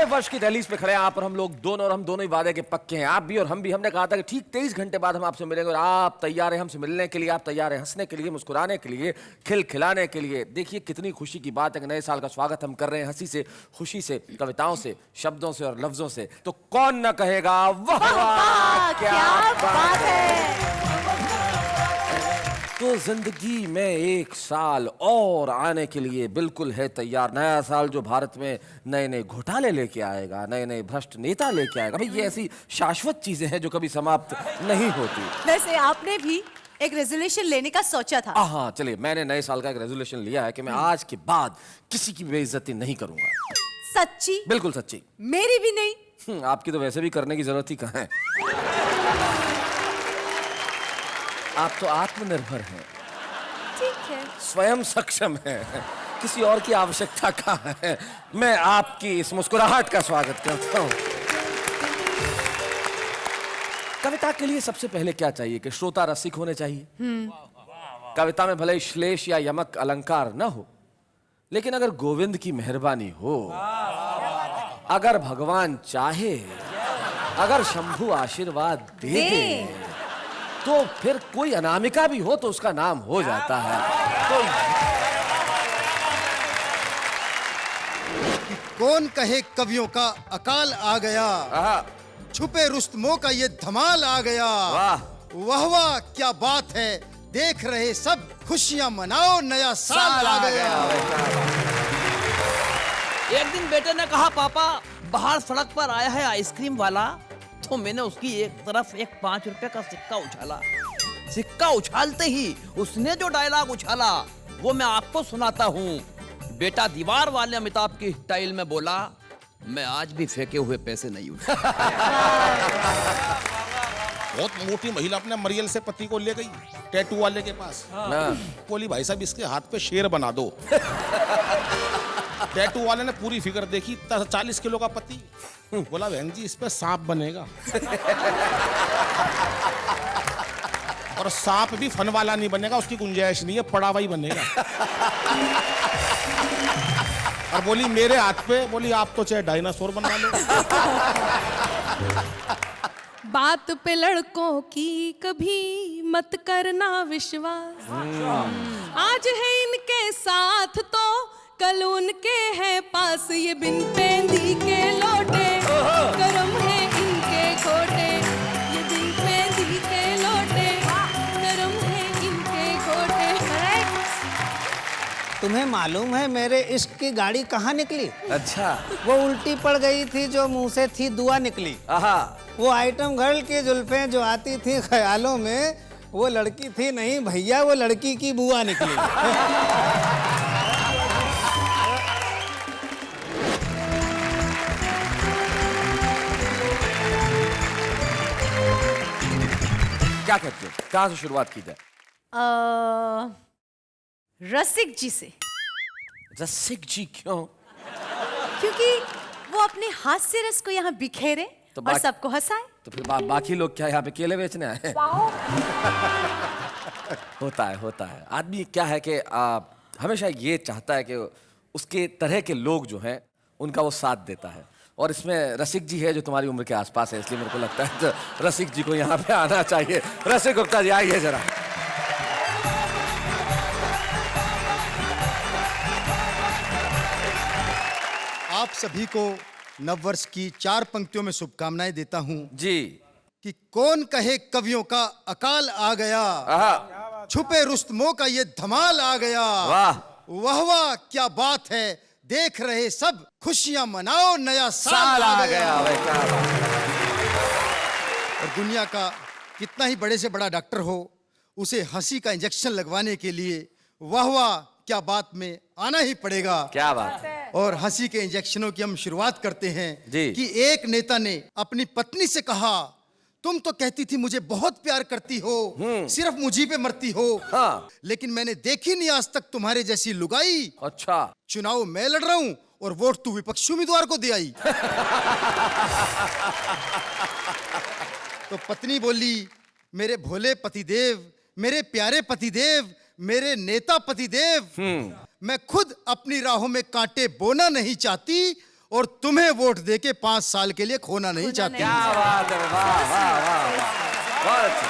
वर्ष की दहलीज पे खड़े हैं आप और हम लोग दोनों, और हम दोनों ही वादे के पक्के हैं। आप भी और हम भी। हमने कहा था कि ठीक 23 घंटे बाद हम आपसे मिलेंगे, और आप तैयार हैं हमसे मिलने के लिए, आप तैयार हैं हंसने के लिए, मुस्कुराने के लिए, खिलखिलाने के लिए। देखिए कितनी खुशी की बात है कि नए साल का स्वागत हम कर रहे हैं हंसी से, खुशी से, कविताओं से, शब्दों से और लफ्जों से। तो कौन न कहेगा वाह वाह क्या बात है। तो जिंदगी में एक साल और आने के लिए बिल्कुल है तैयार। नया साल जो भारत में नए नए घोटाले लेके आएगा, नए नए भ्रष्ट नेता लेके आएगा। भाई ये ऐसी शाश्वत चीजें हैं जो कभी समाप्त नहीं होती। वैसे आपने भी एक रेजोल्यूशन लेने का सोचा था। हाँ चलिए, मैंने नए साल का एक रेजोल्यूशन लिया है कि मैं आज के बाद किसी की बेइज्जती नहीं करूंगा। सच्ची? बिल्कुल सच्ची। मेरी भी नहीं। आपकी तो वैसे भी करने की जरूरत ही कहाँ है। आप तो आत्मनिर्भर हैं, ठीक है, स्वयं सक्षम हैं, किसी और की आवश्यकता कहाँ है। मैं आपकी इस मुस्कुराहट का स्वागत करता हूँ। कविता के लिए सबसे पहले क्या चाहिए कि श्रोता रसिक होने चाहिए। कविता में भले श्लेष या यमक अलंकार न हो, लेकिन अगर गोविंद की मेहरबानी हो, अगर भगवान चाहे, अगर शंभू आशीर्वाद दे दे, तो फिर कोई अनामिका भी हो तो उसका नाम हो जाता है। तो कौन कहे कवियों का अकाल आ गया, छुपे रुस्तमों का ये धमाल आ गया। वाह वाह क्या बात है, देख रहे सब खुशियां मनाओ, नया साल आ गया। एक दिन बेटे ने कहा, पापा बाहर सड़क पर आया है आइसक्रीम वाला। तो मैंने उसकी एक तरफ एक 5 रुपए का सिक्का उछाला। सिक्का उछालते ही उसने जो डायलॉग उछाला वो मैं आपको सुनाता हूँ। बेटा दीवार वाले अमिताभ की स्टाइल में बोला, मैं आज भी फेंके हुए पैसे नहीं उठा। बहुत मोटी महिला अपने मरियल से पति को ले गई टैटू वाले के पास। बोली भाई साहब इसके हाथ पे शेर बना दो। टैटू वाले ने पूरी फिगर देखी, 40 किलो का पति। बोला बहन जी इस पे सांप बनेगा। और सांप भी फन वाला नहीं बनेगा, उसकी गुंजाइश नहीं है, पड़ा हुआ ही बनेगा। और बोली मेरे हाथ पे, बोली आप तो चाहे डायनासोर बनवा लो। बात पे लड़कों की कभी मत करना विश्वास। आज है इनके साथ तो कल उनके है पास। ये बिन पेंदी के लौटे, गरम है इनके घोटे। ये बिन पेंदी के लौटे, गरम है इनके घोटे। तुम्हें मालूम है मेरे इश्क की गाड़ी कहाँ निकली? अच्छा, वो उल्टी पड़ गई थी जो मुंह से थी दुआ निकली। वो आइटम गर्ल की जुल्फें जो आती थी ख्यालों में, वो लड़की थी नहीं भैया, वो लड़की की बुआ निकली। क्या कहते हो, कहाँ से शुरुआत की जाए? रसिक जी से। रसिक जी क्यों? क्योंकि वो अपने हास्य रस को यहाँ बिखेरे तो और सबको हंसाए। तो फिर बाकी लोग क्या यहाँ पे केले बेचने आए हैं? होता है। आदमी क्या है कि हमेशा ये चाहता है कि उसके तरह के लोग जो हैं उनका वो साथ देता है। और इसमें रसिक जी है जो तुम्हारी उम्र के आसपास है, इसलिए मेरे को लगता है तो रसिक जी को यहाँ पे आना चाहिए। रसिक गुप्ता जी आइए जरा। आप सभी को नववर्ष की 4 पंक्तियों में शुभकामनाएं देता हूं जी। कि कौन कहे कवियों का अकाल आ गया, छुपे रुस्तमों का ये धमाल आ गया। वाह वाह क्या बात है, देख रहे सब खुशियां मनाओ, नया साल आ गया। और दुनिया का कितना ही बड़े से बड़ा डॉक्टर हो, उसे हंसी का इंजेक्शन लगवाने के लिए वाह वाह क्या बात में आना ही पड़ेगा। क्या बात है। और हंसी के इंजेक्शनों की हम शुरुआत करते हैं जी। कि एक नेता ने अपनी पत्नी से कहा, तुम तो कहती थी मुझे बहुत प्यार करती हो, सिर्फ मुझी पे मरती हो। लेकिन मैंने देखी नहीं आज तक तुम्हारे जैसी लुगाई। अच्छा, चुनाव मैं लड़ रहा हूं और वोट तू विपक्षी उम्मीदवार को दे आई। तो पत्नी बोली, मेरे भोले पतिदेव, मेरे प्यारे पतिदेव, मेरे नेता पतिदेव, मैं खुद अपनी राहों में कांटे बोना नहीं चाहती और तुम्हें वोट देके 5 साल के लिए खोना नहीं चाहती। क्या बात है, वाह वाह वाह वाह, बहुत अच्छा।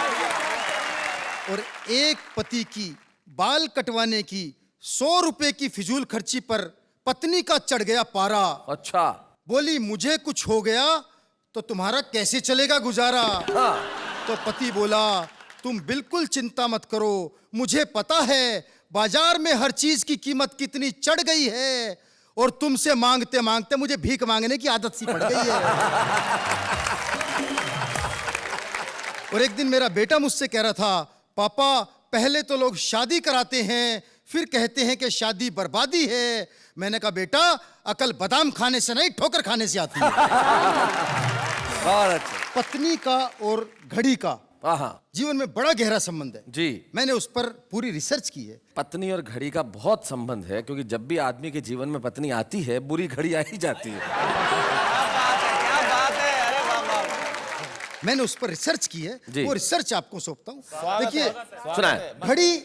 और एक पति की बाल कटवाने की 100 रुपए की फिजूल खर्ची पर पत्नी का चढ़ गया पारा। अच्छा। बोली मुझे कुछ हो गया तो तुम्हारा कैसे चलेगा गुजारा। हाँ। तो पति बोला तुम बिल्कुल चिंता मत करो, मुझे पता है बाजार में हर चीज की कीमत कितनी चढ़ गई है और तुमसे मांगते मांगते मुझे भीख मांगने की आदत सी पड़ गई है। और एक दिन मेरा बेटा मुझसे कह रहा था, पापा पहले तो लोग शादी कराते हैं फिर कहते हैं कि शादी बर्बादी है। मैंने कहा बेटा अकल बादाम खाने से नहीं ठोकर खाने से आती है। बहुत अच्छा। पत्नी का और घड़ी का जीवन में बड़ा गहरा संबंध है जी। मैंने उस पर पूरी रिसर्च की है। पत्नी और घड़ी का बहुत संबंध है, क्योंकि जब भी आदमी के जीवन में पत्नी आती है बुरी घड़ी आ ही जाती है। मैंने उस पर रिसर्च की है, वो रिसर्च आपको सौंपता हूँ। देखिए सुना है, घड़ी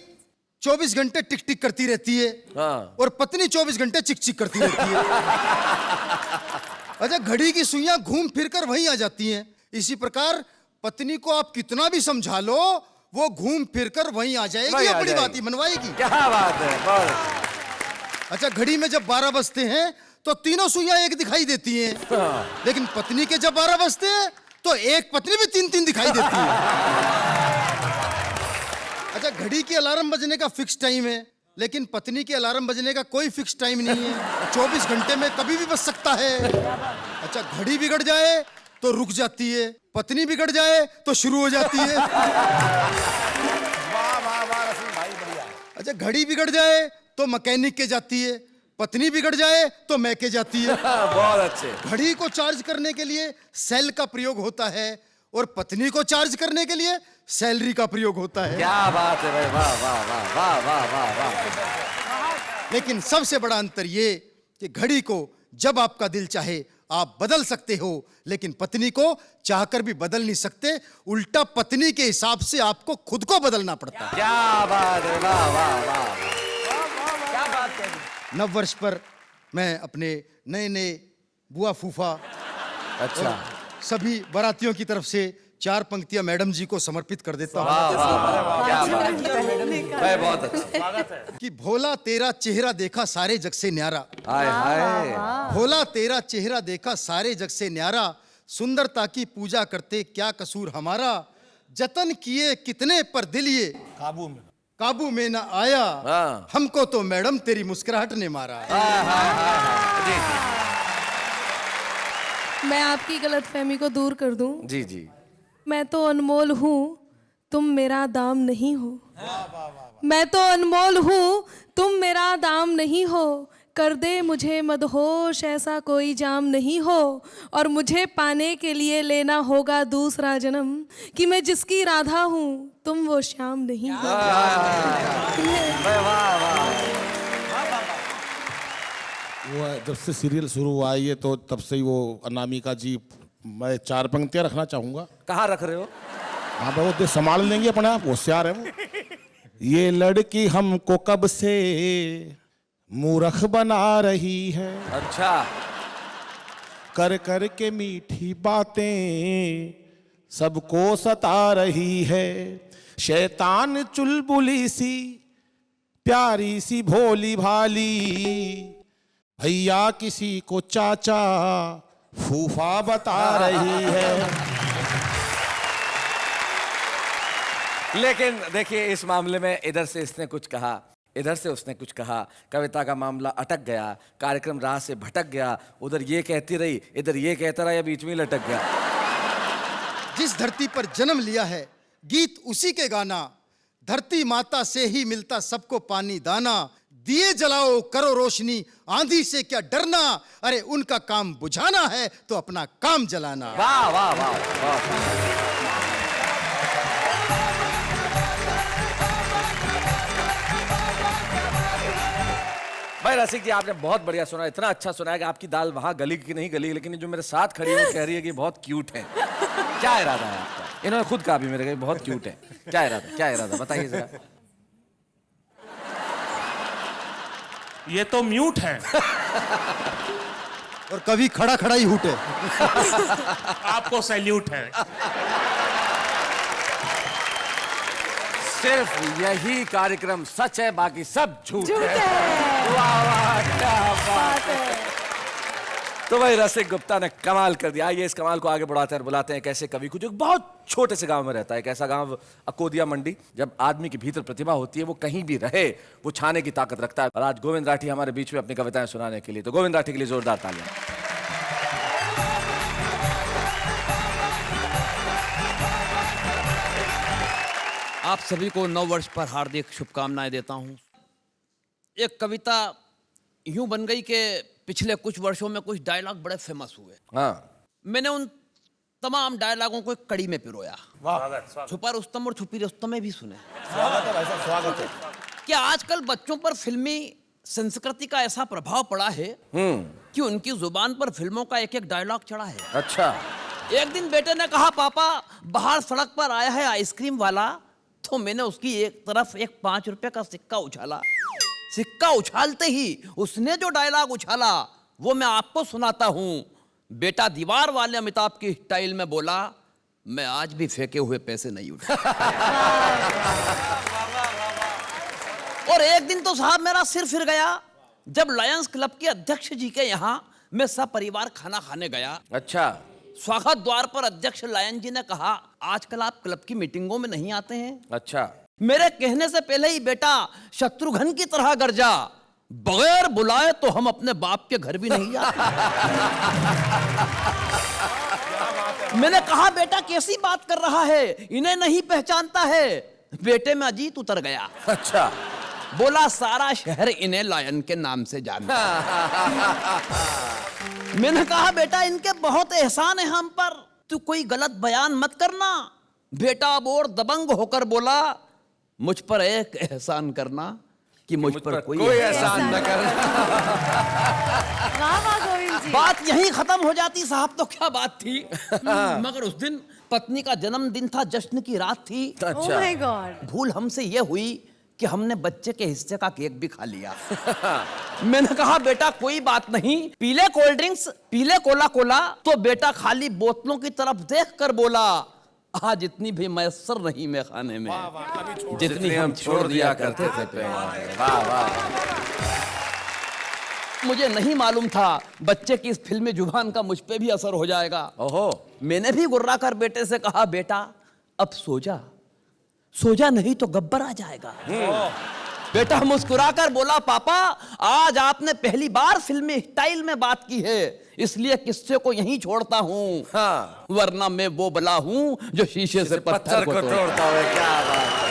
24 घंटे टिक टिक करती रहती है और पत्नी 24 घंटे चिक चिक करती रहती है। अच्छा, घड़ी की सुइयां घूम फिर कर वहीं आ जाती हैं। इसी प्रकार पत्नी को आप कितना भी समझा लो वो घूम फिर कर वहीं आ जाएगी, अपनी बात ही मनवाएगी। क्या बात है, बहुत। अच्छा, घड़ी में जब 12 बजते हैं तो तीनों सुइयां एक दिखाई देती हैं, लेकिन पत्नी के जब 12 बजते हैं तो एक पत्नी भी 3-3 दिखाई देती है। अच्छा, घड़ी के अलार्म बजने का फिक्स टाइम है, लेकिन पत्नी के अलार्म बजने का कोई फिक्स टाइम नहीं है। 24 घंटे में कभी भी बज सकता है। अच्छा, घड़ी बिगड़ जाए तो रुक जाती है, पत्नी बिगड़ जाए तो शुरू हो जाती है। अच्छा, घड़ी बिगड़ जाए तो मैकेनिक के जाती है, पत्नी बिगड़ जाए तो मैके जाती है। बहुत अच्छे। घड़ी को चार्ज करने के लिए सेल का प्रयोग होता है और पत्नी को चार्ज करने के लिए सैलरी का प्रयोग होता है। क्या बात है भाई, वाह वाह वाह वाह वाह वाह वाह। लेकिन सबसे बड़ा अंतर ये कि घड़ी को जब आपका दिल चाहे आप बदल सकते हो, लेकिन पत्नी को चाहकर भी बदल नहीं सकते। उल्टा पत्नी के हिसाब से आपको खुद को बदलना पड़ता है। क्या बात है, वाह वाह वाह। क्या बात है। नव वर्ष पर मैं अपने नए नए बुआ फूफा अच्छा सभी बारातियों की तरफ से 4 पंक्तियां मैडम जी को समर्पित कर देता हूँ। क्या बात है, बहुत अच्छा। कि भोला तेरा चेहरा देखा सारे जग से न्यारा, हाय हाय। भोला तेरा चेहरा देखा सारे जग से न्यारा, सुंदरता की पूजा करते क्या कसूर हमारा, जतन किए कितने पर दिल ये काबू में न आया, हमको तो मैडम तेरी मुस्कुराहट ने मारा। मैं आपकी गलतफहमी को दूर कर दूं। जी जी। मैं तो अनमोल हूँ, तुम मेरा दाम नहीं हो। मैं तो अनमोल हूँ, तुम मेरा दाम नहीं हो। कर दे मुझे मदहोश ऐसा कोई जाम नहीं हो, और मुझे पाने के लिए लेना होगा दूसरा जन्म, कि मैं जिसकी राधा हूँ तुम वो श्याम नहीं हो। वो जब से सीरियल शुरू हुआ है ये तो तब से ही वो अनामिका जी, मैं 4 पंक्तियां रखना चाहूंगा। कहाँ रख रहे हो? हाँ वो तो संभाल लेंगे अपने आप, होशियार है वो। ये लड़की हमको कब से मूर्ख बना रही है, अच्छा। कर कर के मीठी बातें सबको सता रही है, शैतान चुलबुली सी प्यारी सी भोली भाली, भैया किसी को चाचा फूफा बता रही है। लेकिन देखिए इस मामले में इधर से इसने कुछ कहा, इधर से उसने कुछ कहा, कविता का मामला अटक गया, कार्यक्रम राह से भटक गया, उधर ये कहती रही इधर ये कहता रहा, या बीच में लटक गया। जिस धरती पर जन्म लिया है गीत उसी के गाना, धरती माता से ही मिलता सबको पानी दाना, दिए जलाओ करो रोशनी आंधी से क्या डरना, अरे उनका काम बुझाना है तो अपना काम जलाना। वाह वाह वाह वाह। भाई रसिक जी आपने बहुत बढ़िया सुना, इतना अच्छा सुना है कि आपकी दाल वहां गली की नहीं गली, लेकिन जो मेरे साथ खड़ी है वो कह रही है कि बहुत क्यूट है। क्या इरादा है आपका? इन्होंने खुद कहा भी मेरे को बहुत क्यूट है। क्या इरादा, क्या इरादा बताइए जरा। ये तो म्यूट है। और कवि खड़ा खड़ा ही हूटे। आपको सैल्यूट है। सिर्फ यही कार्यक्रम सच है, बाकी सब झूठ झूठ है। है। वाह वाह, क्या बात है। तो भाई रसिक गुप्ता ने कमाल कर दिया। आइए इस कमाल को आगे बढ़ाते हैं, बुलाते हैं एक ऐसे कवि को जो एक बहुत छोटे से गांव में रहता है। एक ऐसा गांव अकोदिया मंडी। जब आदमी के भीतर प्रतिभा होती है वो कहीं भी रहे वो छाने की ताकत रखता है। और आज गोविंद राठी हमारे बीच में अपनी कविताएं सुनाने के लिए, तो गोविंद राठी के लिए जोरदार तालियां। आप सभी को नव वर्ष पर हार्दिक शुभकामनाएं देता हूं। एक कविता यूं बन गई कि पिछले कुछ वर्षों में कुछ डायलॉग बड़े फेमस हुए। हाँ, मैंने उन तमाम डायलॉगों को एक कड़ी में पिरोया। छुपा रुस्तम और छुपी रुस्तम में भी सुने। स्वागत है भाई साहब, स्वागत है। कि आजकल बच्चों पर फिल्मी संस्कृति का ऐसा प्रभाव पड़ा है कि उनकी जुबान पर फिल्मों का एक एक डायलॉग चढ़ा है। अच्छा। एक दिन बेटे ने कहा, पापा बाहर सड़क पर आया है आइसक्रीम वाला। तो मैंने उसकी एक तरफ एक 5 रुपए का सिक्का उछाला। सिक्का उछालते ही उसने जो डायलॉग उछाला वो मैं आपको सुनाता हूं। बेटा दीवार वाले अमिताभ की स्टाइल में बोला, मैं आज भी फेंके हुए पैसे नहीं उठा। और एक दिन तो साहब मेरा सिर फिर गया जब लायंस क्लब के अध्यक्ष जी के यहाँ मैं सब परिवार खाना खाने गया। अच्छा। स्वागत द्वार पर अध्यक्ष लायन जी ने कहा, आजकल आप क्लब की मीटिंगों में नहीं आते हैं। अच्छा। मेरे कहने से पहले ही बेटा शत्रुघ्न की तरह गरजा, बगैर बुलाए तो हम अपने बाप के घर भी नहीं जाते। मैंने कहा, बेटा कैसी बात कर रहा है, इन्हें नहीं पहचानता है। बेटे में अजीत उतर गया। अच्छा। बोला, सारा शहर इन्हें लायन के नाम से जानता है। मैंने कहा, बेटा इनके बहुत एहसान है हम पर, तू कोई गलत बयान मत करना। बेटा अब और दबंग होकर बोला, मुझ पर एक एहसान करना कि मुझ पर कोई एहसान न करना। वाह वाह गोविंद जी। बात यहीं खत्म हो जाती साहब तो क्या बात थी। मगर उस दिन पत्नी का जन्मदिन था, जश्न की रात थी। Oh my God. भूल हमसे यह हुई कि हमने बच्चे के हिस्से का केक भी खा लिया। मैंने कहा, बेटा कोई बात नहीं, पीले कोल्ड ड्रिंक्स, पीले कोला कोला। तो बेटा खाली बोतलों की तरफ देख कर बोला, आज इतनी भी मैसर नहीं मैं खाने में जितनी हम छोड़ दिया करते थे। वाह वाह। मुझे नहीं मालूम था बच्चे की इस फिल्मी जुबान का मुझ पे भी असर हो जाएगा। ओहो। मैंने भी गुर्रा कर बेटे से कहा, बेटा अब सो जा, सो जा नहीं तो गब्बर आ जाएगा। बेटा मुस्कुराकर बोला, पापा आज आपने पहली बार फिल्मी स्टाइल में बात की है, इसलिए किस्से को यहीं छोड़ता हूँ। हाँ। वरना मैं वो बला हूँ जो शीशे से पत्थर को तोड़ता हुआ। क्या बात है।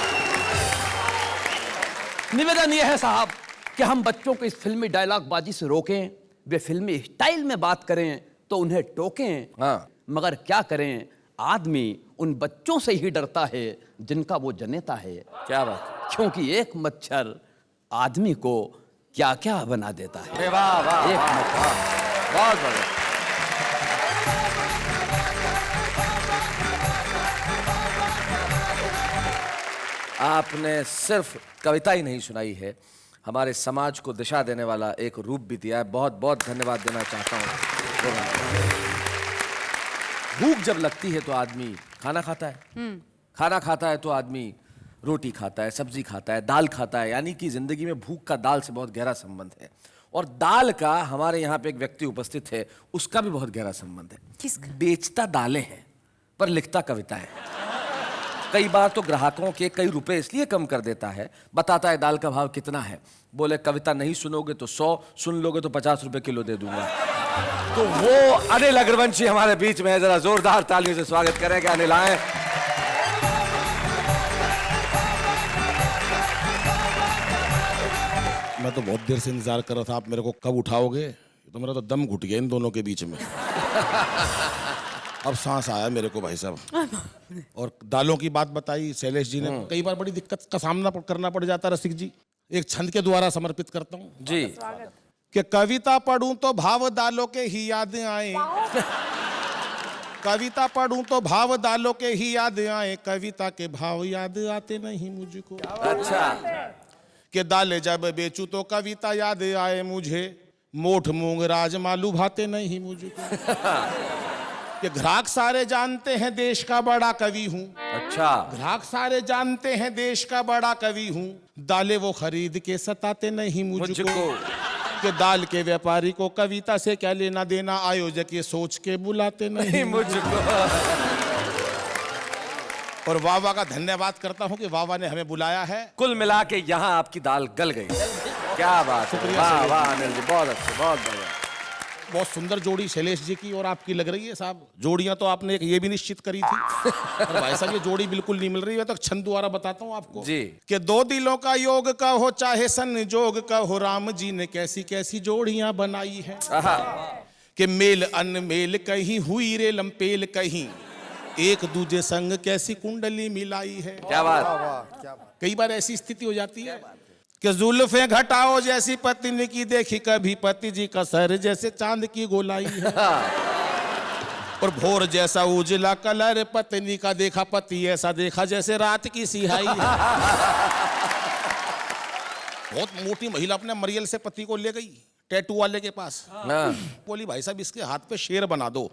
निवेदन यह है साहब कि हम बच्चों को इस फिल्मी डायलॉग बाजी से रोकें, वे फिल्मी स्टाइल में बात करें तो उन्हें टोकें। हाँ। मगर क्या करें, आदमी उन बच्चों से ही डरता है जिनका वो जनेता है। क्या बात। क्योंकि एक मच्छर आदमी को क्या क्या बना देता है। वाह वाह। एक मच्छर। बहुत बढ़िया। आपने सिर्फ कविता ही नहीं सुनाई है, हमारे समाज को दिशा देने वाला एक रूप भी दिया है। बहुत बहुत धन्यवाद देना चाहता हूँ। भूख जब लगती है तो आदमी खाना खाता है, खाना खाता है तो आदमी रोटी खाता है, सब्जी खाता है, दाल खाता है। यानी कि जिंदगी में भूख का दाल से बहुत गहरा संबंध है। और दाल का हमारे यहाँ पे एक व्यक्ति उपस्थित है, उसका भी बहुत गहरा संबंध है। किसका? बेचता दालें हैं पर लिखता कविता है। कई बार तो ग्राहकों के कई रुपए इसलिए कम कर देता है, बताता है दाल का भाव कितना है। बोले कविता नहीं सुनोगे तो 100, सुन लोगे तो 50 रुपए किलो दे दूंगा। तो वो अनिल अग्रवंशी हमारे बीच में है, जरा जोरदार तालियों से स्वागत करेंगे। अनिल आए। मैं तो बहुत देर से इंतजार कर रहा था, आप मेरे को कब उठाओगे। तो मेरा तो दम घुट गया इन दोनों के बीच में। अब सांस आया मेरे को भाई साहब। और दालों की बात बताई शैलेश जी ने, कई बार बड़ी दिक्कत का सामना करना पड़ जाता है रसिक जी। एक छंद के द्वारा समर्पित करता हूँ जी। कि कविता पढ़ूं तो भाव दालों के ही याद आए, कविता पढ़ूं तो भाव दालों के ही याद आए, कविता के भाव याद आते नहीं मुझको। अच्छा। कि दाले जब बेचूं तो कविता याद आए मुझे, मोठ मूंग राजमालू भाते नहीं मुझको। कि ग्राहक सारे जानते हैं देश का बड़ा कवि हूँ। अच्छा। ग्राहक सारे जानते हैं देश का बड़ा कवि हूँ। दालें वो खरीद के सताते नहीं मुझको। कि दाल के व्यापारी को कविता से क्या लेना देना, आयोजक ये सोच के बुलाते नहीं मुझको। और वावा का धन्यवाद करता हूँ कि वावा ने हमें बुलाया है। कुल मिला के यहाँ आपकी दाल गल गई। क्या बात है, वाह वाह अनिल जी, बहुत अच्छे, बहुत बढ़िया। बहुत सुंदर जोड़ी शैलेश जी की और आपकी लग रही है साहब। जोड़ियां तो आपने एक ये भी निश्चित करी थी, और भाई साहब ये जोड़ी बिल्कुल नहीं मिल रही है। तो छंद द्वारा बताता हूँ आपको जी। कि दो दिलों का योग का हो चाहे संजोग का हो, राम जी ने कैसी कैसी जोड़ियां बनाई है। कि मेल अनमेल कहीं हुई रे लंपेल कहीं, एक दूजे संग कैसी कुंडली मिलाई है। क्या बात। कई बार ऐसी स्थिति हो जाती है कि जुल्फे घटाओ जैसी पत्नी की देखी कभी पति जी का सर जैसे चांद की गोलाई है। और भोर जैसा उजला कलर पत्नी का देखा, पति ऐसा देखा जैसे रात की सिहाई है। बहुत मोटी महिला अपने मरियल से पति को ले गई टैटू वाले के पास। बोली भाई साहब इसके हाथ पे शेर बना दो।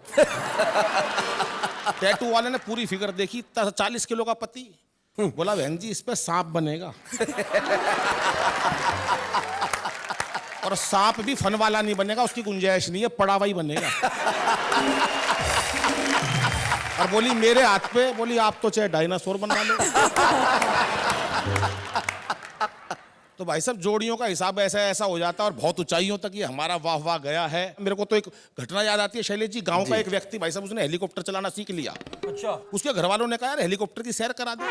टैटू वाले ने पूरी फिगर देखी, 40 किलो का पति। बोला बहन जी इस पे सांप बनेगा। और सांप भी फन वाला नहीं बनेगा, उसकी गुंजाइश नहीं है, पड़ा हुआ ही बनेगा। और बोली मेरे हाथ पे, बोली आप तो चाहे डायनासोर बना लो। तो भाई साहब जोड़ियों का हिसाब ऐसा ऐसा हो जाता है, और बहुत ऊंचाइयों तक ये हमारा वाह वाह गया है। मेरे को तो एक घटना याद आती है शैलेश जी। गांव का एक व्यक्ति भाई साहब, उसने हेलीकॉप्टर चलाना सीख लिया। अच्छा। उसके घर वालों ने कहा यार हेलीकॉप्टर की सैर करा दे।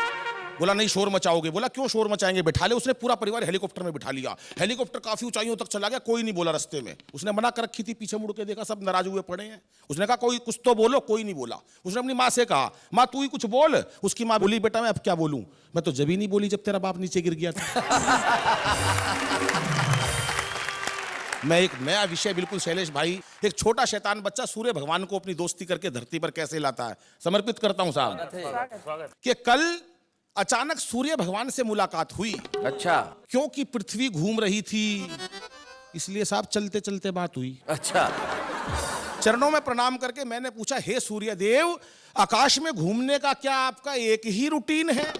बोला नहीं शोर मचाओगे। बोला क्यों शोर मचाएंगे, बिठा ले। उसने पूरा परिवार हेलीकॉप्टर में बिठा लिया। हेलीकॉप्टर काफी ऊंचाइयों तक चला गया, कोई नहीं बोला रास्ते में। उसने मना कर रखी थी, पीछे मुड़ के देखा सब नाराज हुए पड़े हैं। उसने कहा कोई कुछ तो बोलो, कोई नहीं बोला। उसने अपनी माँ से कहा माँ तू ही कुछ बोल। उसकी माँ बोली बेटा मैं अब क्या बोलूं, मैं तो जब ही नहीं बोली जब तेरा बाप नीचे गिर गया था। मैं एक नया विषय बिल्कुल शैलेश भाई, एक छोटा शैतान बच्चा सूर्य भगवान को अपनी दोस्ती करके धरती पर कैसे लाता है, समर्पित करता हूं साहब। कि कल अचानक सूर्य भगवान से मुलाकात हुई। अच्छा। क्योंकि पृथ्वी घूम रही थी, इसलिए साहब चलते चलते बात हुई। अच्छा। चरणों में प्रणाम करके मैंने पूछा हे सूर्य देव, आकाश में घूमने का क्या आपका एक ही रूटीन है?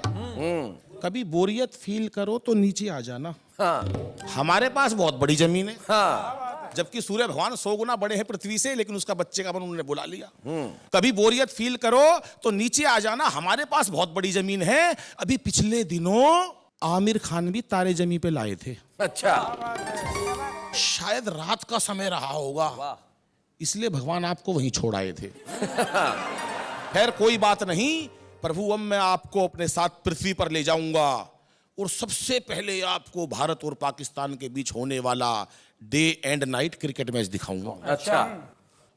कभी बोरियत फील करो तो नीचे आ जाना। हाँ। हमारे पास बहुत बड़ी जमीन है। हाँ। जबकि सूर्य भगवान 100 गुना बड़े हैं पृथ्वी से, लेकिन उसका बच्चे का मन उन्होंने बुला लिया। कभी बोरियत फील करो तो नीचे आ जाना, हमारे पास बहुत बड़ी जमीन है। अभी पिछले दिनों आमिर खान भी तारे जमी पे लाए थे। अच्छा। शायद रात का समय रहा होगा, इसलिए भगवान आपको वहीं छोड़ आए थे। खैर कोई बात नहीं, प्रभु अब मैं आपको अपने साथ पृथ्वी पर ले जाऊंगा, और सबसे पहले आपको भारत और पाकिस्तान के बीच होने वाला day and night cricket match दिखाऊंगा। अच्छा।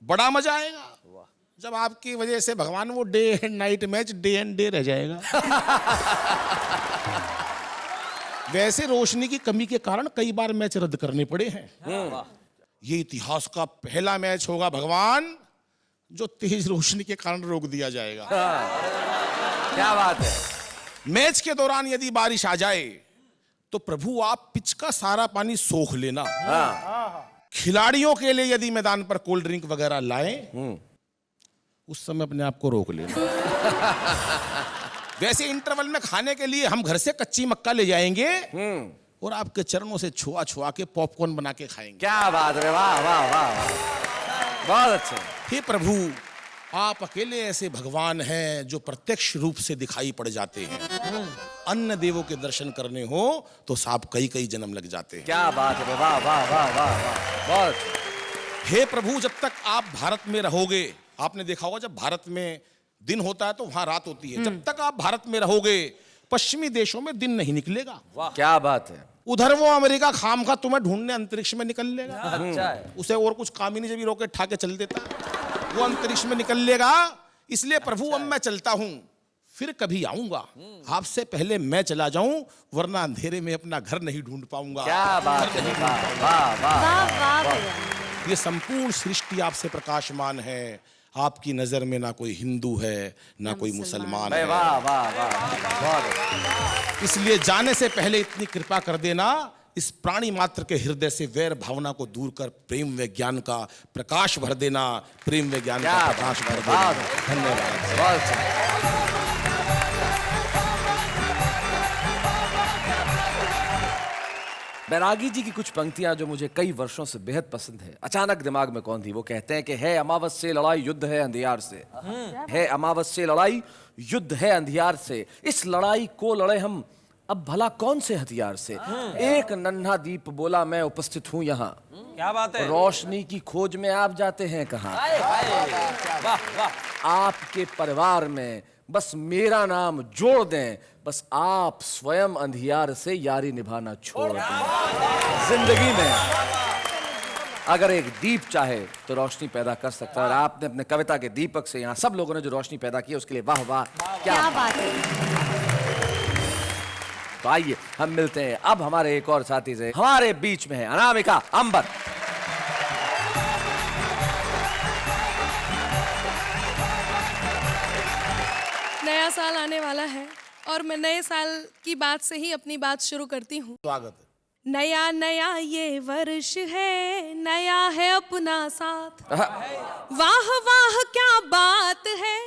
बड़ा मजा आएगा जब आपकी वजह से भगवान वो day and night match day and day रह जाएगा। वैसे रोशनी की कमी के कारण कई बार मैच रद्द करने पड़े हैं। ये इतिहास का पहला मैच होगा भगवान जो तेज रोशनी के कारण रोक दिया जाएगा। क्या बात है। मैच के दौरान यदि बारिश आ जाए तो प्रभु आप पिच का सारा पानी सोख लेना। खिलाड़ियों के लिए यदि मैदान पर कोल्ड ड्रिंक वगैरह लाएं, उस समय अपने आप को रोक लेना। वैसे इंटरवल में खाने के लिए हम घर से कच्ची मक्का ले जाएंगे और आपके चरणों से छुआ छुआ के पॉपकॉर्न बना के खाएंगे। क्या बात है, वाह वाह वाह, बहुत अच्छे। हे प्रभु, आप अकेले ऐसे भगवान हैं जो प्रत्यक्ष रूप से दिखाई पड़ जाते हैं। अन्य देवों के दर्शन करने हो तो साहब कई कई जन्म लग जाते हैं। क्या बात है, वाह वाह वाह वाह वाह, बहुत। हे प्रभु, जब तक आप भारत में रहोगे, आपने देखा होगा जब भारत में दिन होता है तो वहां रात होती है। जब तक आप भारत में रहोगे पश्चिमी देशों में दिन नहीं निकलेगा। क्या बात है। उधर वो अमेरिका खामखा तुम्हें ढूंढने अंतरिक्ष में निकल लेगा। अच्छा है। उसे और कुछ काम ही नहीं, जब भी रॉकेट ठाके चल देता वो अंतरिक्ष में निकल लेगा। इसलिए प्रभु अब मैं चलता हूं, फिर कभी आऊंगा, आपसे पहले मैं चला जाऊं, वरना अंधेरे में अपना घर नहीं ढूंढ पाऊंगा। क्या बात है, वाह वाह वाह। ये संपूर्ण सृष्टि आपसे प्रकाशमान है। आपकी नजर में ना कोई हिंदू है ना कोई मुसलमान है। वाह वाह वाह, बहुत। इसलिए जाने से पहले इतनी कृपा कर देना इस प्राणी मात्र के हृदय से वैर भावना को दूर कर प्रेम विज्ञान का प्रकाश भर देना, प्रेम विज्ञान का प्रकाश भर देना। धन्यवाद। बैरागी जी की कुछ पंक्तियां जो मुझे कई वर्षों से बेहद पसंद है, अचानक दिमाग में कौन थी। वो कहते हैं कि है अमावस से लड़ाई युद्ध है अंधियार से, है अमावस से लड़ाई युद्ध है अंधियार से, इस लड़ाई को लड़े हम अब भला कौन से हथियार से। एक नन्हा दीप बोला मैं उपस्थित हूं यहाँ, क्या बात है। रोशनी की खोज में आप जाते हैं कहाँ। आपके परिवार में बस मेरा नाम जोड़ दें, बस आप स्वयं अंधियार से यारी निभाना छोड़ दें। जिंदगी में अगर एक दीप चाहे तो रोशनी पैदा कर सकता है, और आपने अपने कविता के दीपक से यहाँ सब लोगों ने जो रोशनी पैदा की उसके लिए वाह वाह। क्या बात है। तो आइए हम मिलते हैं अब हमारे एक और साथी से। हमारे बीच में है अनामिका अंबर। नया साल आने वाला है और मैं नए साल की बात से ही अपनी बात शुरू करती हूँ। स्वागत है। नया नया ये वर्ष है, नया है अपना साथ। वाह वाह क्या बात है,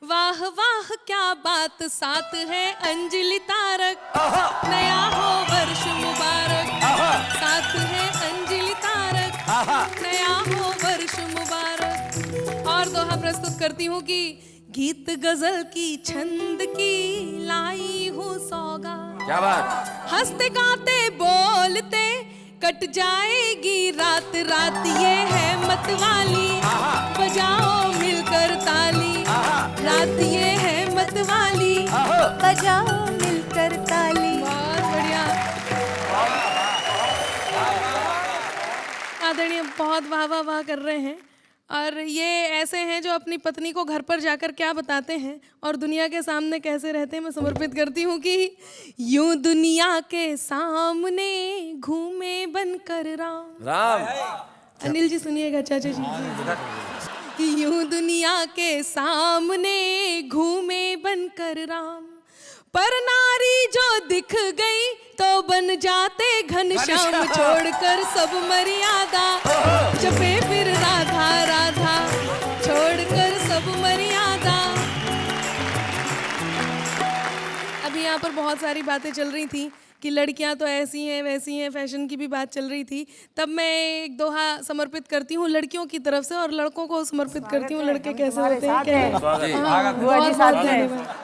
वाह वाह क्या बात साथ है अंजलि तारक। नया हो वर्ष मुबारक, साथ है अंजलि तारक। नया हो वर्ष मुबारक। और दोहा प्रस्तुत करती हूँ कि गीत गजल की छंद की लाई हूँ सौगात। क्या बात। हंसते गाते बोलते कट जाएगी रात रात, ये है मतवाली। बजाओ मिलकर ताली, रात ये है मतवाली। बजाओ मिलकर ताली। बहुत बढ़िया आदरणीय, बहुत वाह वाह वाह कर रहे हैं। और ये ऐसे हैं जो अपनी पत्नी को घर पर जाकर क्या बताते हैं और दुनिया के सामने कैसे रहते हैं। मैं समर्पित करती हूँ कि यूं दुनिया के सामने घूमे बनकर राम। राम। अनिल जी सुनिएगा, चाचा जी कि यूं दुनिया के सामने घूमे बनकर राम, पर नारी जो दिख गई तो बन जाते घनश्याम। छोड़कर सब मर्यादा जपे फिर राधा राधा, छोड़कर सब मर्यादा। अभी यहाँ पर बहुत सारी बातें चल रही थी कि लड़कियां तो ऐसी हैं वैसी हैं, फैशन की भी बात चल रही थी। तब मैं एक दोहा समर्पित करती हूँ लड़कियों की तरफ से और लड़कों को समर्पित करती हूँ लड़के कैसे होते हैं। बहुत धन्यवाद।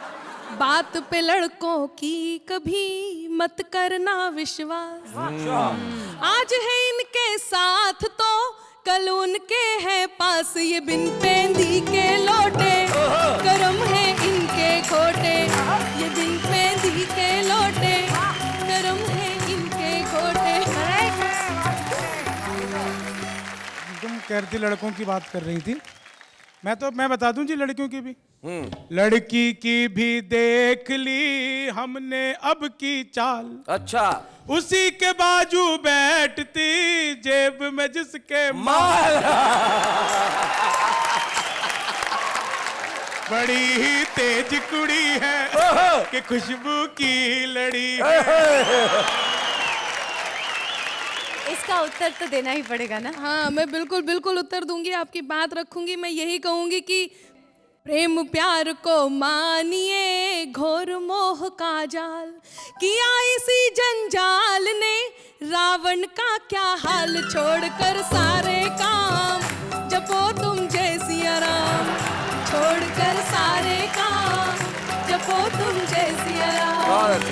बात पे लड़कों की कभी मत करना विश्वास, आज है इनके साथ तो कल उनके है पास। ये बिन पेंदी के लौटे, करम है इनके खोटे। ये बिन पेंदी के लौटे, करम है इनके खोटे। तुम कहती लड़कों की बात कर रही थी, मैं बता दूं जी लड़कियों की भी। लड़की की भी देख ली हमने अब की चाल। अच्छा। उसी के बाजू बैठती जेब में जिसके माल। बड़ी ही तेज कुड़ी है कि खुशबू की लड़ी है। इसका उत्तर तो देना ही पड़ेगा ना। हाँ, मैं बिल्कुल बिल्कुल उत्तर दूंगी, आपकी बात रखूंगी। मैं यही कहूंगी कि प्रेम प्यार को मानिए घोर मोह का जाल, किया इसी जंजाल ने रावण का क्या हाल। छोड़कर सारे काम जपो तुम जय सिया राम, छोड़कर सारे काम जपो तुम जय सिया राम।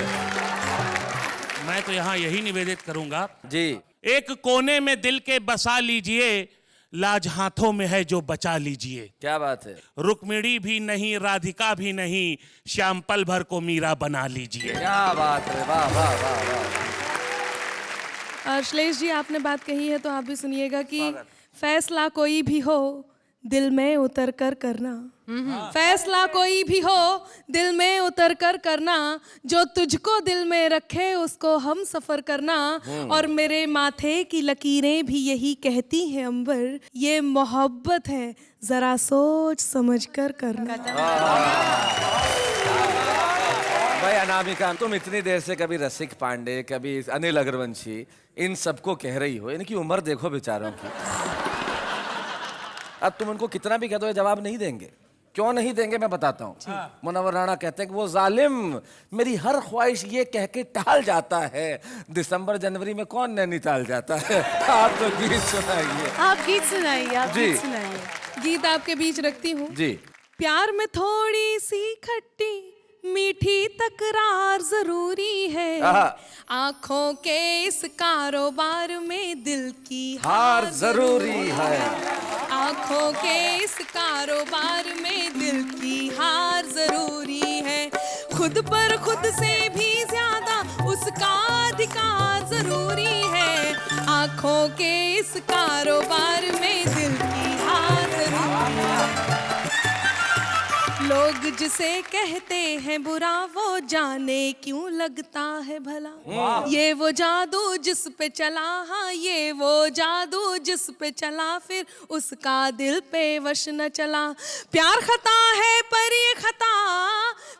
मैं तो यहाँ यही निवेदित करूंगा जी, एक कोने में दिल के बसा लीजिए, लाज हाथों में है जो बचा लीजिए। क्या बात है। रुक्मिणी भी नहीं, राधिका भी नहीं, श्याम पल भर को मीरा बना लीजिए। क्या बात है। वाह वाह वाह वाह। श्लेष जी, आपने बात कही है तो आप भी सुनिएगा कि फैसला कोई भी हो दिल में उतर कर करना। फैसला कोई भी हो दिल में उतर कर करना, जो तुझको दिल में रखे उसको हम सफर करना। और मेरे माथे की लकीरें भी यही कहती हैं अंबर, ये मोहब्बत है जरा सोच समझ कर करना। भाई अनामिका, तुम इतनी देर से कभी रसिक पांडे, कभी अनिल अग्रवंशी, इन सबको कह रही हो, इनकी उम्र देखो बेचारों की। अब तुम उनको कितना भी कह दो ये जवाब नहीं देंगे। क्यों नहीं देंगे मैं बताता हूँ। मुनव्वर राणा कहते हैं कि वो जालिम मेरी हर ख्वाहिश ये कह के टाल जाता है, दिसंबर जनवरी में कौन नैनीताल जाता है। आप तो गीत सुनाइए। आप गीत सुनाइए, आप जी। गीत सुनाइए। गीत आपके बीच रखती हूँ। जी। प्यार में थोड़ी सी खट्टी मीठी तकरार जरूरी है, आंखों के इस कारोबार में दिल की हार जरूरी है। आंखों के इस कारोबार में दिल की हार जरूरी है, खुद पर खुद से भी ज्यादा उसका अधिकार जरूरी है, आंखों के इस कारोबार में दिल की हार जरूरी है। लोग जिसे कहते हैं बुरा वो जाने क्यों लगता है भला, ये वो जादू जिस पे चला, हाँ ये वो जादू जिस पे चला, फिर उसका दिल पे वश न चला। प्यार खता है पर ये खता,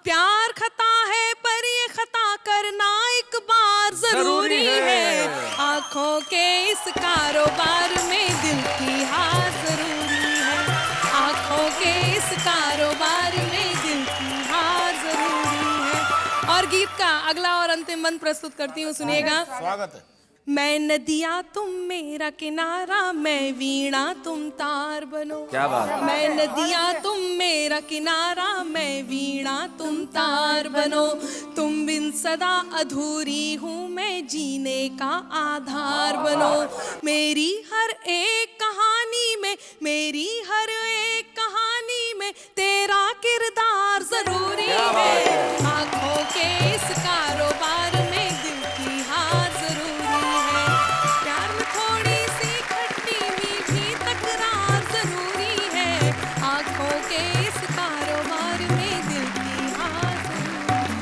प्यार खता है पर ये खता करना एक बार जरूरी है, आंखों के इस कारोबार में दिल की हार जरूरी है, आंखों के इस कारोबार में दिल की हार जरूरी है। और गीत का अगला और अंतिम मंत्र प्रस्तुत करती हूँ, सुनिएगा। स्वागत है। मैं नदिया तुम मेरा किनारा, मैं वीणा तुम तार बनो। क्या बात। मैं नदिया तुम मेरा किनारा, मैं वीणा तुम तार बनो, तुम बिन सदा अधूरी हूँ मैं जीने का आधार बनो, मेरी हर एक कहानी में, मेरी हर एक कहानी में तेरा किरदार जरूरी है, आंखों के इस कारोबार में दिल की हार जरूरी है, प्यार में थोड़ी सी खट्टी मीठी तकरार जरूरी है, आंखों के इस कारोबार में दिल की हार जरूरी।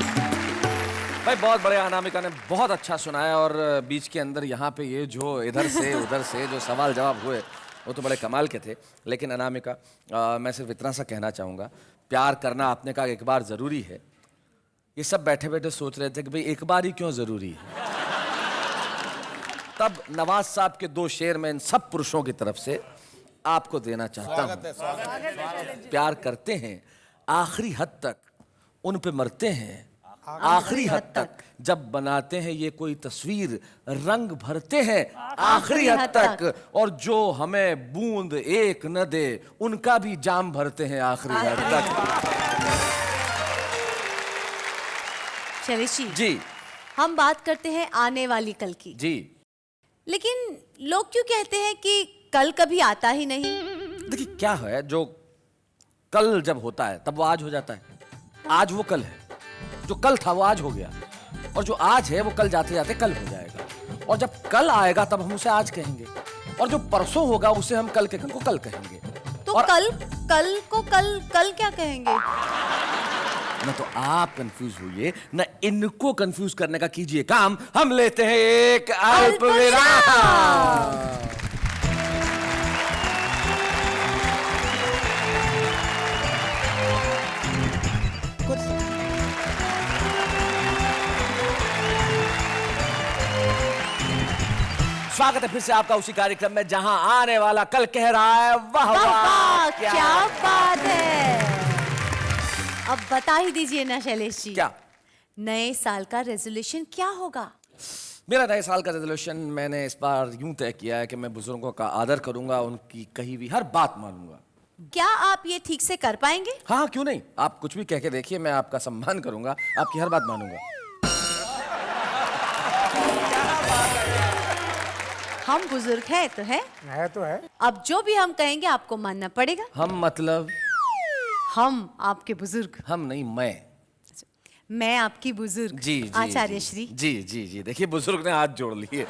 भाई बहुत बड़े अनामिका ने बहुत अच्छा सुनाया, और बीच के अंदर यहाँ पे ये जो इधर से उधर से जो सवाल जवाब हुए वो तो बड़े कमाल के थे। लेकिन अनामिका, मैं सिर्फ इतना सा कहना चाहूँगा, प्यार करना आपने कहा एक बार ज़रूरी है, ये सब बैठे बैठे सोच रहे थे कि भाई एक बार ही क्यों ज़रूरी है। तब नवाज साहब के 2 शेर में इन सब पुरुषों की तरफ से आपको देना चाहता हूँ। प्यार करते हैं आखिरी हद तक, उन पे मरते हैं आखिरी हद तक, जब बनाते हैं ये कोई तस्वीर रंग भरते हैं आखिरी हद तक, और जो हमें बूंद एक न दे उनका भी जाम भरते हैं आखिरी हद तक। शैलेश जी, जी हम बात करते हैं आने वाली कल की, जी। लेकिन लोग क्यों कहते हैं कि कल कभी आता ही नहीं? देखिए क्या है, जो कल जब होता है तब वो आज हो जाता है, आज वो कल है, जो कल था वो आज हो गया, और जो आज है वो कल जाते जाते कल हो जाएगा, और जब कल आएगा तब हम उसे आज कहेंगे, और जो परसों होगा उसे हम कल के कल को कल कहेंगे। तो और कल कल को कल कल क्या कहेंगे? न तो आप कंफ्यूज होइए, न इनको कंफ्यूज करने का कीजिए काम। हम लेते हैं एक अल्प विराम। स्वागत है फिर से आपका उसी कार्यक्रम में जहां आने वाला कल कह रहा है वाह वाह क्या बात है। अब बता ही दीजिए ना शैलेश जी, क्या नए साल का रेजोल्यूशन क्या होगा? मेरा नए साल का रेजोल्यूशन मैंने इस बार यूं तय किया है कि मैं बुजुर्गों का आदर करूंगा, उनकी कही हुई हर बात मानूंगा। क्या आप ये ठीक से कर पाएंगे? हाँ क्यों नहीं, आप कुछ भी कह के देखिए, मैं आपका सम्मान करूंगा, आपकी हर बात मानूंगा। हम बुजुर्ग हैं तो है, अब जो भी हम कहेंगे आपको मानना पड़ेगा। हम मतलब हम आपके बुजुर्ग, हम नहीं, मैं आपकी बुजुर्ग जी जी आचार्य श्री। जी जी जी। देखिए बुजुर्ग ने हाथ जोड़ लिए।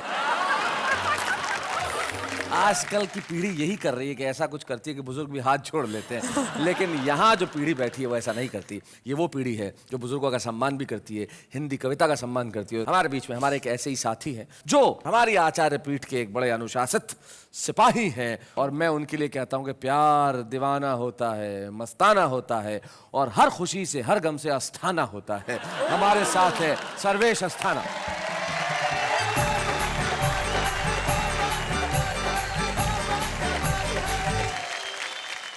आजकल की पीढ़ी यही कर रही है कि ऐसा कुछ करती है कि बुजुर्ग भी हाथ छोड़ लेते हैं, लेकिन यहाँ जो पीढ़ी बैठी है वो ऐसा नहीं करती। ये वो पीढ़ी है जो बुजुर्गों का सम्मान भी करती है, हिंदी कविता का सम्मान करती है। हमारे बीच में हमारे एक ऐसे ही साथी हैं जो हमारी आचार्य पीठ के एक बड़े अनुशासित सिपाही हैं, और मैं उनके लिए कहता हूँ कि प्यार दीवाना होता है, मस्ताना होता है, और हर खुशी से हर गम से अस्थाना होता है। हमारे साथ है सर्वेश अस्थाना।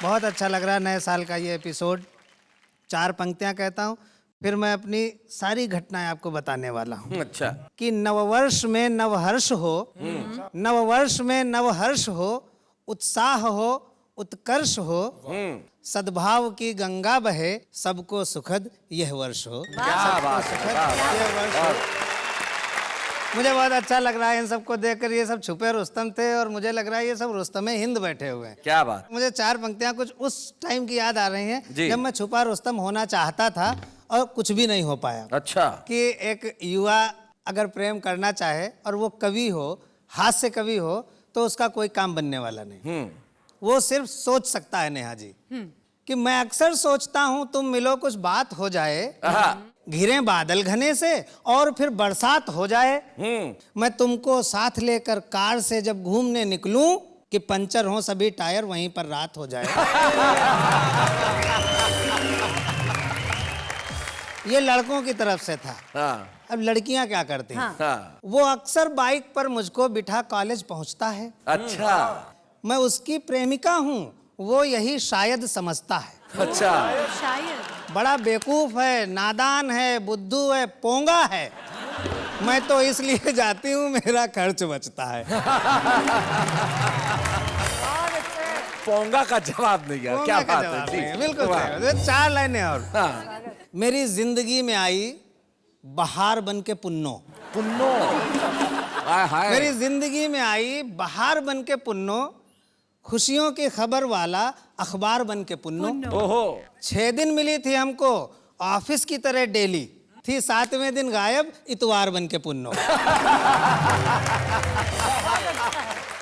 बहुत अच्छा लग रहा है नए साल का ये एपिसोड। 4 पंक्तियां कहता हूँ, फिर मैं अपनी सारी घटनाएं आपको बताने वाला हूँ। अच्छा। कि नववर्ष में नवहर्ष हो, नववर्ष में नवहर्ष हो, उत्साह हो, उत्कर्ष हो, सद्भाव की गंगा बहे, सबको सुखद यह वर्ष हो। क्या बात है, यह वर्ष हो। मुझे बहुत अच्छा लग रहा है इन सबको देखकर। ये सब छुपे रुस्तम थे और मुझे लग रहा है ये सब रुस्तम हिंद बैठे हुए हैं। क्या बात। मुझे 4 पंक्तियां कुछ उस टाइम की याद आ रही हैं जब मैं छुपा रुस्तम होना चाहता था और कुछ भी नहीं हो पाया। अच्छा। कि एक युवा अगर प्रेम करना चाहे और वो कवि हो, हास्य कवि हो, तो उसका कोई काम बनने वाला नहीं। वो सिर्फ सोच सकता है। नेहा जी कि मैं अक्सर सोचता हूं तुम मिलो कुछ बात हो जाए, घिरे बादल घने से और फिर बरसात हो जाए, मैं तुमको साथ लेकर कार से जब घूमने निकलूं कि पंचर हो सभी टायर वहीं पर रात हो जाए। ये लड़कों की तरफ से था। अब लड़कियां क्या करती हैं? वो अक्सर बाइक पर मुझको बिठा कॉलेज पहुंचता है। अच्छा। मैं उसकी प्रेमिका हूँ, वो यही शायद समझता है। अच्छा। शायद बड़ा बेवकूफ है, नादान है, बुद्धू है, पोंगा है। मैं तो इसलिए जाती हूँ मेरा खर्च बचता है। पोंगा का जवाब नहीं है। क्या बात है जी। बिल्कुल सही। 4 लाइनें और। मेरी जिंदगी में आई बहार बन के पुन्नो। पुन्नो। मेरी जिंदगी में आई बहार बन के पुन्नो, खुशियों की खबर वाला अखबार बन के पुन्नो। ओहो। 6 दिन मिली थी हमको ऑफिस की तरह डेली, थी 7वें दिन गायब इतवार बन के पुन्नो।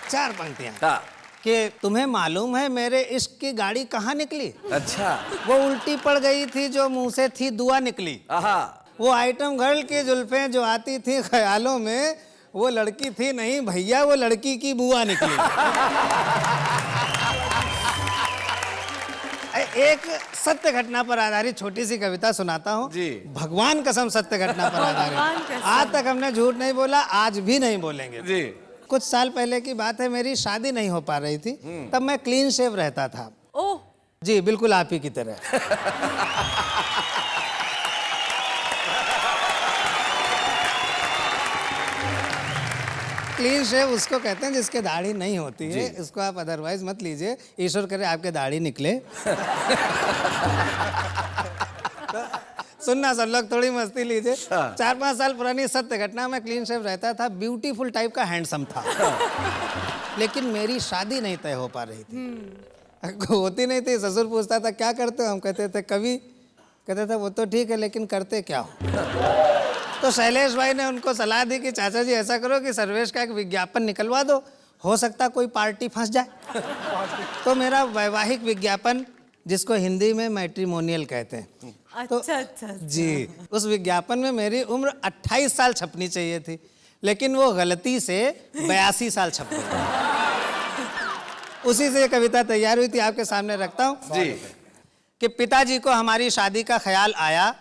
4 पंक्तियां। कि तुम्हें मालूम है मेरे इश्क की गाड़ी कहाँ निकली? अच्छा। वो उल्टी पड़ गई थी जो मुंह से थी दुआ निकली। वो आइटम गर्ल की जुल्फें जो आती थी ख्यालों में, वो लड़की थी नहीं भैया, वो लड़की की बुआ निकली। एक सत्य घटना पर आधारित छोटी सी कविता सुनाता हूँ। भगवान कसम सत्य घटना पर आधारित। आज तक हमने झूठ नहीं बोला, आज भी नहीं बोलेंगे जी। कुछ साल पहले की बात है, मेरी शादी नहीं हो पा रही थी, तब मैं क्लीन शेव रहता था। ओह जी बिल्कुल आप ही की तरह। क्लीन शेव उसको कहते हैं जिसके दाढ़ी नहीं होती है। इसको आप अदरवाइज मत लीजिए, ईश्वर करे आपके दाढ़ी निकले। सुनना सब लोग, थोड़ी मस्ती लीजिए। 4-5 साल पुरानी सत्य घटना में क्लीन शेव रहता था, ब्यूटीफुल टाइप का, हैंडसम था, लेकिन मेरी शादी नहीं तय हो पा रही थी। होती नहीं थी। ससुर पूछता था क्या करते हो, हम कहते थे कवि। कहते थे वो तो ठीक है लेकिन करते क्या हो? तो शैलेश भाई ने उनको सलाह दी कि चाचा जी ऐसा करो कि सर्वेश का एक विज्ञापन निकलवा दो, हो सकता कोई पार्टी फंस जाए। तो मेरा वैवाहिक विज्ञापन, जिसको हिंदी में मैट्रिमोनियल कहते हैं, तो अच्छा। जी उस विज्ञापन में मेरी उम्र 28 साल छपनी चाहिए थी, लेकिन वो गलती से 82 साल छप गई। उसी से ये कविता तैयार हुई थी, आपके सामने रखता हूँ जी। कि पिताजी को हमारी शादी का ख्याल आया,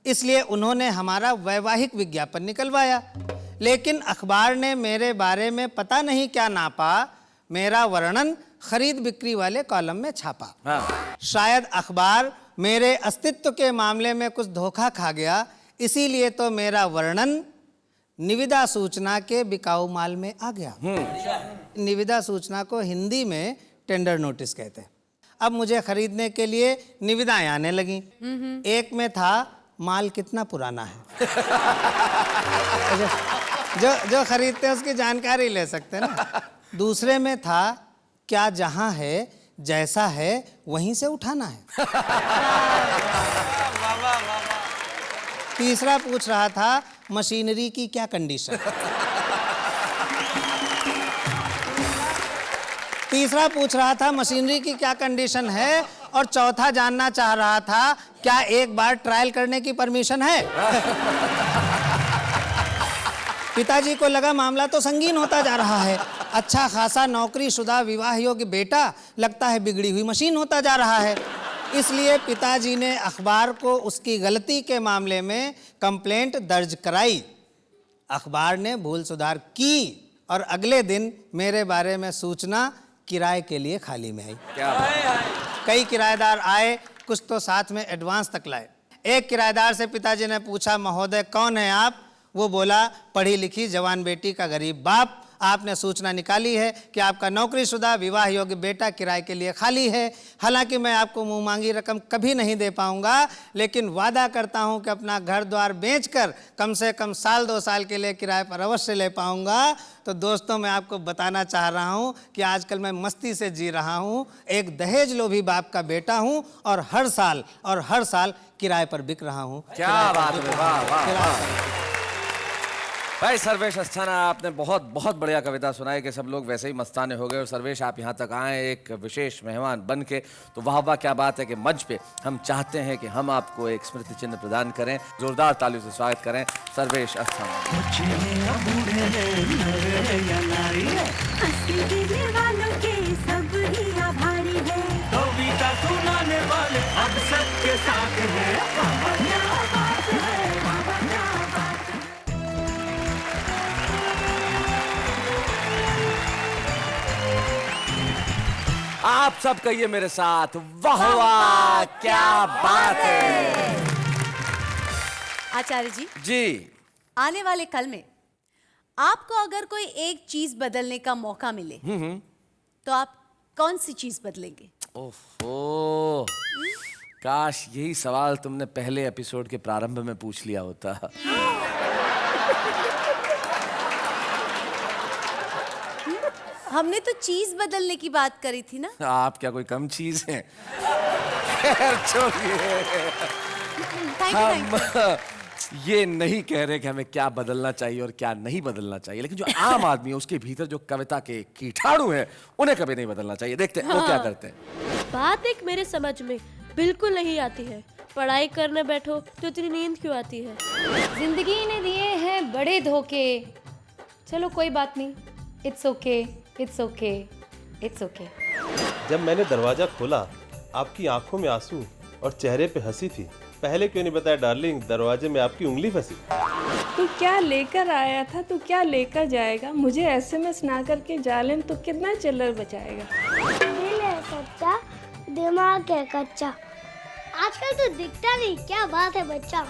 इसलिए उन्होंने हमारा वैवाहिक विज्ञापन निकलवाया, लेकिन अखबार ने मेरे बारे में पता नहीं क्या नापा, मेरा वर्णन खरीद बिक्री वाले कॉलम में छापा। शायद अखबार मेरे अस्तित्व के मामले में कुछ धोखा खा गया, इसीलिए तो मेरा वर्णन निविदा सूचना के बिकाऊ माल में आ गया। निविदा सूचना को हिंदी में टेंडर नोटिस कहते हैं। अब मुझे खरीदने के लिए निविदाएं आने लगी। एक में था माल कितना पुराना है। जो खरीदते हैं उसकी जानकारी ले सकते हैं ना। दूसरे में था क्या जहां है जैसा है वहीं से उठाना है। तीसरा पूछ रहा था मशीनरी की क्या कंडीशन। तीसरा पूछ रहा था मशीनरी की क्या कंडीशन है, और चौथा जानना चाह रहा था क्या एक बार ट्रायल करने की परमिशन है। पिताजी को लगा मामला तो संगीन होता जा रहा है। अच्छा खासा नौकरीशुदा विवाह योग्य बेटा लगता है बिगड़ी हुई मशीन होता जा रहा है। इसलिए पिताजी ने अखबार को उसकी गलती के मामले में कंप्लेंट दर्ज कराई। अखबार ने भूल सुधार की और अगले दिन मेरे बारे में सूचना किराए के लिए खाली में आई। कई किराएदार आए, कुछ तो साथ में एडवांस तक लाए। एक किराएदार से पिताजी ने पूछा, महोदय कौन है आप? वो बोला, पढ़ी लिखी जवान बेटी का गरीब बाप। आपने सूचना निकाली है कि आपका नौकरीशुदा विवाह योग्य बेटा किराए के लिए खाली है। हालांकि मैं आपको मुंह मांगी रकम कभी नहीं दे पाऊंगा, लेकिन वादा करता हूं कि अपना घर द्वार बेचकर कम से कम 1-2 साल के लिए किराए पर अवश्य ले पाऊंगा। तो दोस्तों, मैं आपको बताना चाह रहा हूं कि आजकल मैं मस्ती से जी रहा हूं। एक दहेज लोभी बाप का बेटा हूं और हर साल किराए पर बिक रहा हूं। क्या बात है, वाह वाह वाह। भाई सर्वेश अस्थाना, आपने बहुत बहुत बढ़िया कविता सुनाई कि सब लोग वैसे ही मस्ताने हो गए। और सर्वेश, आप यहाँ तक आए एक विशेष मेहमान बन के, तो वाह वाह क्या बात है कि मंच पे हम चाहते हैं कि हम आपको एक स्मृति चिन्ह प्रदान करें। जोरदार तालियों से स्वागत करें सर्वेश अस्थाना। आप सब कहिए मेरे साथ, वाह वाह क्या बात है। आचार्य जी जी, आने वाले कल में आपको अगर कोई एक चीज बदलने का मौका मिले तो आप कौन सी चीज बदलेंगे? ओहो, काश यही सवाल तुमने पहले एपिसोड के प्रारंभ में पूछ लिया होता। हमने तो चीज बदलने की बात करी थी ना। आप क्या कोई कम चीज हैं? खैर छोड़िए, हम ये नहीं कह रहे कि हमें क्या बदलना चाहिए और क्या नहीं बदलना चाहिए, लेकिन जो आम आदमी है उसके भीतर जो कविता के कीटाणु हैं उन्हें कभी नहीं बदलना चाहिए। देखते हैं वो क्या करते हैं। बात एक मेरे समझ में बिल्कुल नहीं आती है, पढ़ाई करने बैठो तो इतनी नींद क्यों आती है? जिंदगी ने दिए हैं बड़े धोखे, चलो कोई बात नहीं, it's okay, it's okay, it's okay. जब मैंने दरवाजा खोला, आपकी आंखों में आंसू और चेहरे पे हंसी थी। पहले क्यों नहीं बताया डार्लिंग, दरवाजे में आपकी उंगली फंसी। तू क्या लेकर आया था, तू क्या लेकर जाएगा? मुझे एसएमएस ना करके जालें तो कितना चिल्लर बचाएगा? दिल है सच्चा, दिमाग है कच्चा, आजकल तो दिखता नहीं, क्या बात है बच्चा।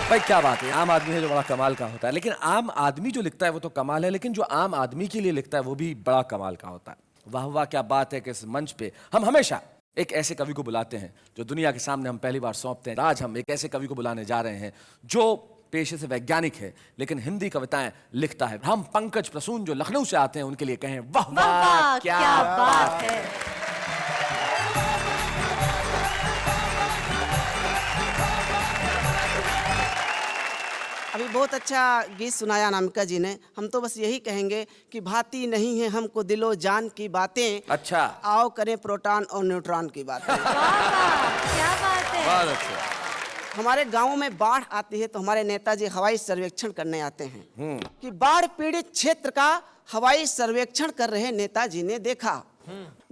भाई क्या बात है, आम आदमी है जो बड़ा कमाल का होता है। लेकिन आम आदमी जो लिखता है वो तो कमाल है, लेकिन जो आम आदमी के लिए लिखता है वो भी बड़ा कमाल का होता है। वाह वाह क्या बात है कि इस मंच पे हम हमेशा एक ऐसे कवि को बुलाते हैं जो दुनिया के सामने हम पहली बार सौंपते हैं। आज हम एक ऐसे कवि को बुलाने जा रहे हैं जो पेशे से वैज्ञानिक है लेकिन हिंदी कविताएं लिखता है। हम पंकज प्रसून जो लखनऊ से आते हैं उनके लिए कहें वाह वाह क्या बात है। अभी बहुत अच्छा गीत सुनाया अनामिका जी ने। हम तो बस यही कहेंगे कि भाती नहीं है हमको दिलो जान की बातें। अच्छा, आओ करें प्रोटॉन और न्यूट्रॉन की बातें। क्या बात है। बहुत अच्छा। हमारे गांव में बाढ़ आती है तो हमारे नेताजी हवाई सर्वेक्षण करने आते हैं कि बाढ़ पीड़ित क्षेत्र का हवाई सर्वेक्षण कर रहे नेताजी ने देखा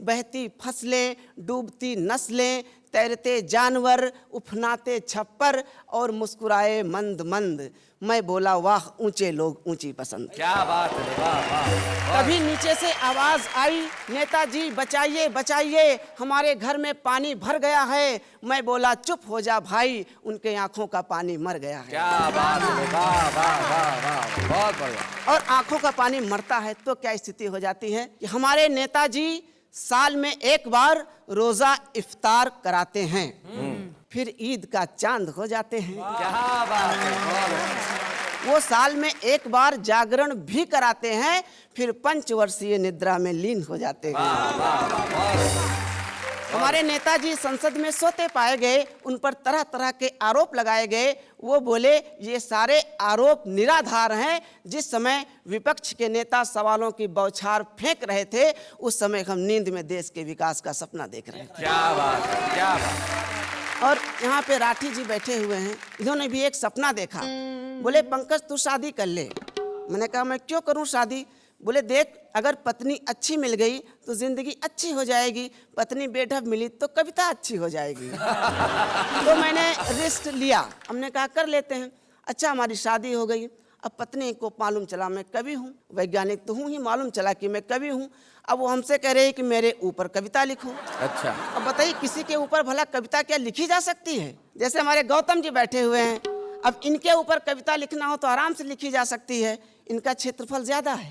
बहती फसलें, डूबती नस्लें, तैरते जानवर, उफनाते छप्पर और मुस्कुराए मंद मंद। मैं बोला वाह ऊंचे लोग ऊंची पसंद। क्या बात है, वाह वाह। तभी नीचे से आवाज आई, नेताजी बचाइए बचाइए, हमारे घर में पानी भर गया है। मैं बोला चुप हो जा भाई, उनके आंखों का पानी मर गया है। क्या बात है, वाह वाह वाह वाह, बहुत बढ़िया। और आंखों का पानी मरता है तो क्या स्थिति हो जाती है कि हमारे नेताजी साल में एक बार रोजा इफ्तार कराते हैं, फिर ईद का चांद हो जाते हैं। क्या बात है। वो साल में एक बार जागरण भी कराते हैं, फिर पंचवर्षीय निद्रा में लीन हो जाते हैं। हमारे नेताजी संसद में सोते पाए गए, उन पर तरह तरह के आरोप लगाए गए। वो बोले ये सारे आरोप निराधार हैं। जिस समय विपक्ष के नेता सवालों की बौछार फेंक रहे थे, उस समय हम नींद में देश के विकास का सपना देख रहे थे। क्या बात है, क्या बात। और यहाँ पे राठी जी बैठे हुए हैं, इन्होंने भी एक सपना देखा। बोले पंकज तू शादी कर ले। मैंने कहा मैं क्यों करूँ शादी? बोले देख, अगर पत्नी अच्छी मिल गई तो जिंदगी अच्छी हो जाएगी, पत्नी बेढब मिली तो कविता अच्छी हो जाएगी। तो मैंने रिस्क लिया, हमने कहा कर लेते हैं। अच्छा, हमारी शादी हो गई। अब पत्नी को मालूम चला मैं कवि हूँ, वैज्ञानिक तो हूँ ही, मालूम चला कि मैं कवि हूँ। अब वो हमसे कह रहे हैं कि मेरे ऊपर कविता लिखो। अच्छा, अब बताइए किसी के ऊपर भला कविता क्या लिखी जा सकती है? जैसे हमारे गौतम जी बैठे हुए हैं, अब इनके ऊपर कविता लिखना हो तो आराम से लिखी जा सकती है, इनका क्षेत्रफल ज्यादा है।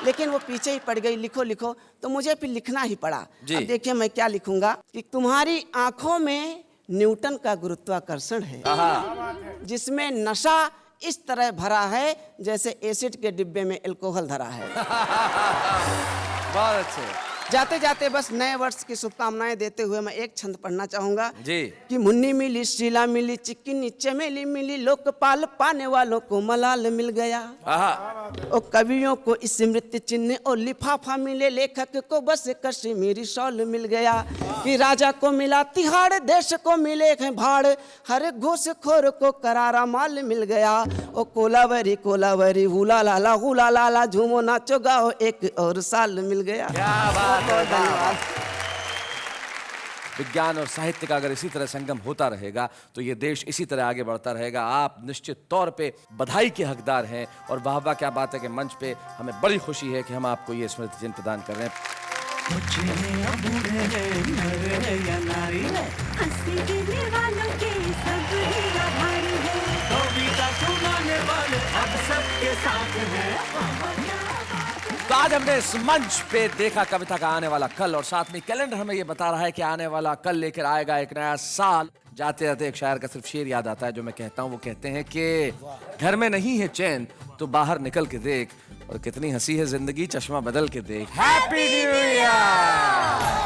लेकिन वो पीछे ही पड़ गई, लिखो लिखो, तो मुझे फिर लिखना ही पड़ा। अब देखिए मैं क्या लिखूंगा कि तुम्हारी आंखों में न्यूटन का गुरुत्वाकर्षण है, जिसमें नशा इस तरह भरा है जैसे एसिड के डिब्बे में अल्कोहल धरा है। बहुत अच्छे। जाते जाते बस नए वर्ष की शुभकामनाएं देते हुए मैं एक छंद पढ़ना चाहूंगा जी। कि मुन्नी मिली, शीला मिली, चिक्की चमेली मिली, लोकपाल पाने वालों को मलाल मिल गया। और कवियों को स्मृति चिन्ह और लिफाफा मिले, लेखक को बस कश्मीरी शॉल मिल गया। कि राजा को मिला तिहाड़, देश को मिले हैं भाड़, हर घूसखोर को करारा माल मिल गया। ओ कोलावरी कोलावरी हुला लाला झूमो नाचो गाओ, एक और साल मिल गया। क्या बात। धन्यवाद। विज्ञान और साहित्य का अगर इसी तरह संगम होता रहेगा तो ये देश इसी तरह आगे बढ़ता रहेगा। आप निश्चित तौर पे बधाई के हकदार हैं। और वाह वाह, क्या बात है कि मंच पे हमें बड़ी खुशी है कि हम आपको ये स्मृति चिन्ह प्रदान कर रहे हैं। तो आज हमने इस मंच पे देखा कविता का आने वाला कल, और साथ में कैलेंडर हमें ये बता रहा है कि आने वाला कल लेकर आएगा एक नया साल। जाते जाते एक शायर का सिर्फ शेर याद आता है जो मैं कहता हूँ। वो कहते हैं कि घर में नहीं है चैन तो बाहर निकल के देख, और कितनी हंसी है जिंदगी चश्मा बदल के देख। Happy new year.